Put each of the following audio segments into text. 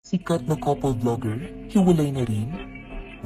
Sikat na couple vlogger, hiwalay na rin?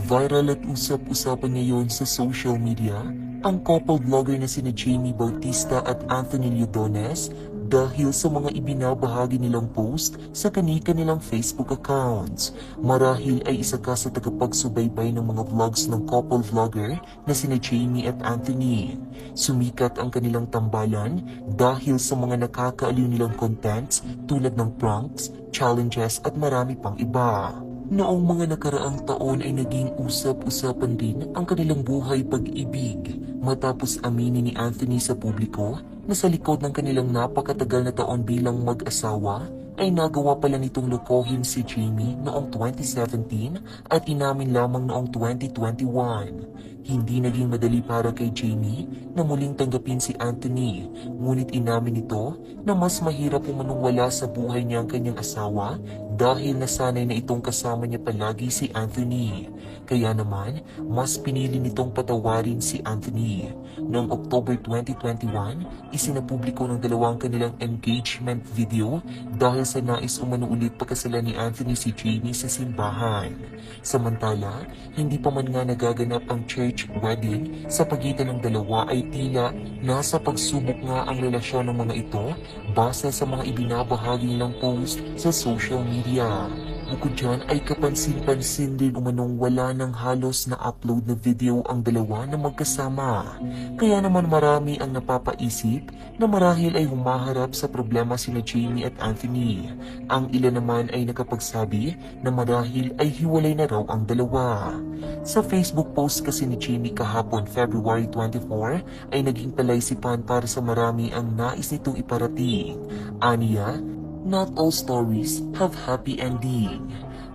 Viral at usap-usapan ngayon sa social media ang couple vlogger na sina Jamie Bautista at Anthony Ludones dahil sa mga ibinabahagi nilang post sa kani-kanilang Facebook accounts. Marahil ay isa ka sa tagapagsubaybay ng mga vlogs ng couple vlogger na sina Jamie at Anthony. Sumikat ang kanilang tambalan dahil sa mga nakakaaliw nilang contents tulad ng pranks, challenges at marami pang iba. Noong mga nakaraang taon ay naging usap-usapan din ang kanilang buhay pag-ibig matapos aminin ni Anthony sa publiko na sa likod ng kanilang napakatagal na taon bilang mag-asawa ay nagawa pala nitong lokohin si Jamie noong 2017 at inamin lamang noong 2021. Hindi naging madali para kay Jamie na muling tanggapin si Anthony, ngunit inamin nito na mas mahirap umanong wala sa buhay niya ang kanyang asawa dahil nasanay na itong kasama niya palagi si Anthony. Kaya naman, mas pinili nitong patawarin si Anthony. Noong October 2021, isinapubliko ng dalawang kanilang engagement video dahil sa nais umano ulit pagkasalan ni Anthony si Jamie sa simbahan. Samantala, hindi pa man nga nagaganap ang church wedding sa pagitan ng dalawa ay tila nasa pagsubok nga ang relasyon ng mga ito base sa mga ibinabahagi nilang post sa social media. Bukod dyan ay kapansin-pansin din umanong wala ng halos na upload na video ang dalawa na magkasama. Kaya naman marami ang napapaisip na marahil ay humaharap sa problema sina Jamie at Anthony. Ang ilan naman ay nakapagsabi na marahil ay hiwalay na raw ang dalawa. Sa Facebook post kasi ni Jamie kahapon February 24 ay naging palaisipan para sa marami ang nais nitong iparating. Aniya, not all stories have happy ending.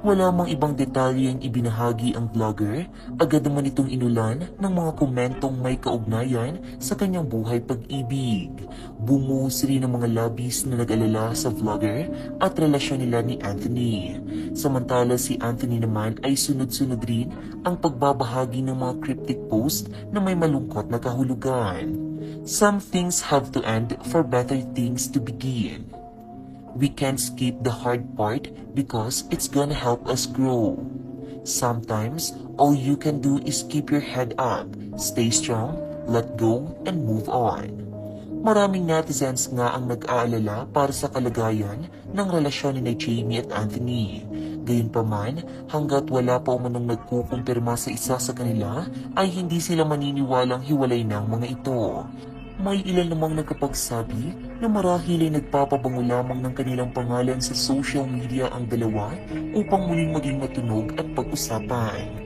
Wala mang ibang detalye ang ibinahagi ang vlogger, agad naman itong inulan ng mga komentong may kaugnayan sa kanyang buhay pag-ibig. Bumuhos rin ang mga labis na nag-alala sa vlogger at relasyon nila ni Anthony. Samantala si Anthony naman ay sunod-sunod rin ang pagbabahagi ng mga cryptic post na may malungkot na kahulugan. Some things have to end for better things to begin. We can't skip the hard part because it's gonna help us grow. Sometimes, all you can do is keep your head up, stay strong, let go, and move on. Maraming netizens nga ang nag-aalala para sa kalagayan ng relasyon ni Jamie at Anthony. Gayunpaman, hanggat wala pa umanong nagkukumpirma sa isa sa kanila, ay hindi sila maniniwalang hiwalay ng mga ito. May ilan namang nagkapagsabi na marahil ay nagpapabango lamang ng kanilang pangalan sa social media ang dalawa upang muling maging matunog at pag-usapan.